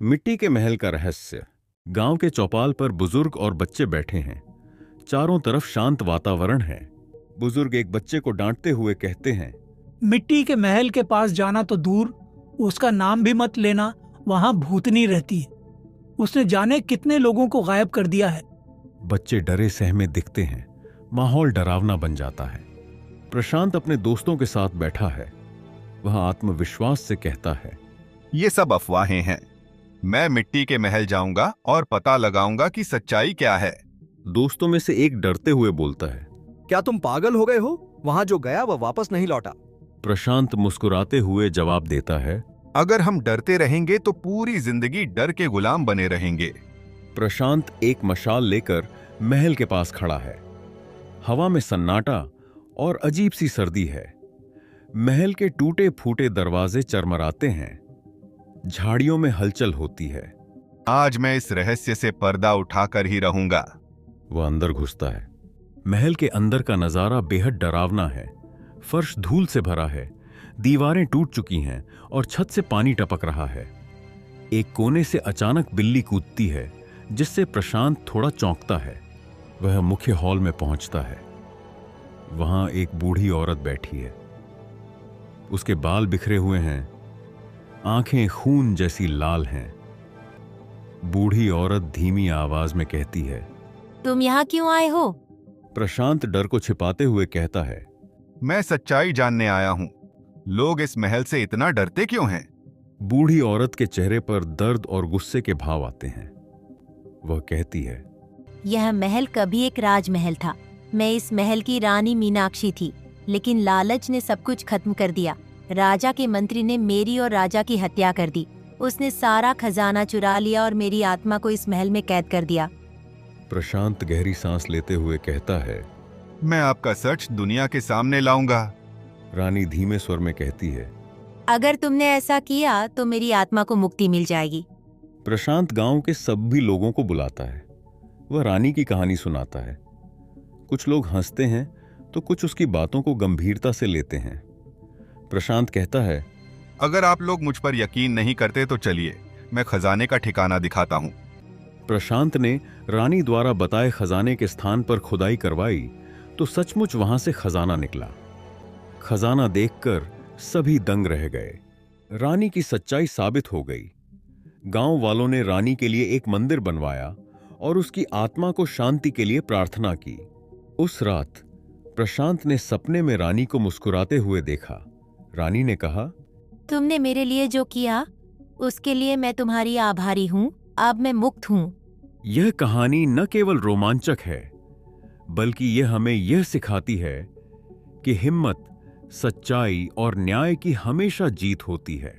मिट्टी के महल का रहस्य। गांव के चौपाल पर बुजुर्ग और बच्चे बैठे हैं। चारों तरफ शांत वातावरण है। बुजुर्ग एक बच्चे को डांटते हुए कहते हैं, मिट्टी के महल के पास जाना तो दूर, उसका नाम भी मत लेना, वहां भूतनी रहती है। उसने जाने कितने लोगों को गायब कर दिया है। बच्चे डरे सहमे दिखते हैं। माहौल डरावना बन जाता है। प्रशांत अपने दोस्तों के साथ बैठा है। वह आत्मविश्वास से कहता है, ये सब अफवाहें हैं। मैं मिट्टी के महल जाऊंगा और पता लगाऊंगा कि सच्चाई क्या है। दोस्तों में से एक डरते हुए बोलता है, क्या तुम पागल हो गए हो? वहां जो गया वह वापस नहीं लौटा। प्रशांत मुस्कुराते हुए जवाब देता है, अगर हम डरते रहेंगे तो पूरी जिंदगी डर के गुलाम बने रहेंगे। प्रशांत एक मशाल लेकर महल के पास खड़ा है। हवा में सन्नाटा और अजीब सी सर्दी है। महल के टूटे फूटे दरवाजे चरमराते हैं। झाड़ियों में हलचल होती है। आज मैं इस रहस्य से पर्दा उठाकर ही रहूंगा। वह अंदर घुसता है। महल के अंदर का नजारा बेहद डरावना है। फर्श धूल से भरा है। दीवारें टूट चुकी हैं और छत से पानी टपक रहा है। एक कोने से अचानक बिल्ली कूदती है, जिससे प्रशांत थोड़ा चौंकता है। वह मुख्य हॉल में पहुंचता है। वहां एक बूढ़ी औरत बैठी है। उसके बाल बिखरे हुए हैं। आंखें खून जैसी लाल हैं। बूढ़ी औरत धीमी आवाज में कहती है, तुम यहाँ क्यों आए हो? प्रशांत डर को छिपाते हुए कहता है, मैं सच्चाई जानने आया हूं। लोग इस महल से इतना डरते क्यों हैं? बूढ़ी औरत के चेहरे पर दर्द और गुस्से के भाव आते हैं। वह कहती है, यह महल कभी एक राजमहल था। मैं इस महल की रानी मीनाक्षी थी, लेकिन लालच ने सब कुछ खत्म कर दिया। राजा के मंत्री ने मेरी और राजा की हत्या कर दी। उसने सारा खजाना चुरा लिया और मेरी आत्मा को इस महल में कैद कर दिया। प्रशांत गहरी सांस लेते हुए कहता है, मैं आपका सच दुनिया के सामने लाऊंगा। रानी धीमे स्वर में कहती है, अगर तुमने ऐसा किया तो मेरी आत्मा को मुक्ति मिल जाएगी। प्रशांत गांव के सभी लोगों को बुलाता है। वह रानी की कहानी सुनाता है। कुछ लोग हंसते हैं तो कुछ उसकी बातों को गंभीरता से लेते हैं। प्रशांत कहता है, अगर आप लोग मुझ पर यकीन नहीं करते तो चलिए, मैं खजाने का ठिकाना दिखाता हूं। प्रशांत ने रानी द्वारा बताए खजाने के स्थान पर खुदाई करवाई तो सचमुच वहां से खजाना निकला। खजाना देखकर सभी दंग रह गए। रानी की सच्चाई साबित हो गई। गांव वालों ने रानी के लिए एक मंदिर बनवाया और उसकी आत्मा को शांति के लिए प्रार्थना की। उस रात प्रशांत ने सपने में रानी को मुस्कुराते हुए देखा। रानी ने कहा, तुमने मेरे लिए जो किया उसके लिए मैं तुम्हारी आभारी हूँ। अब मैं मुक्त हूँ। यह कहानी न केवल रोमांचक है, बल्कि यह हमें यह सिखाती है कि हिम्मत, सच्चाई और न्याय की हमेशा जीत होती है।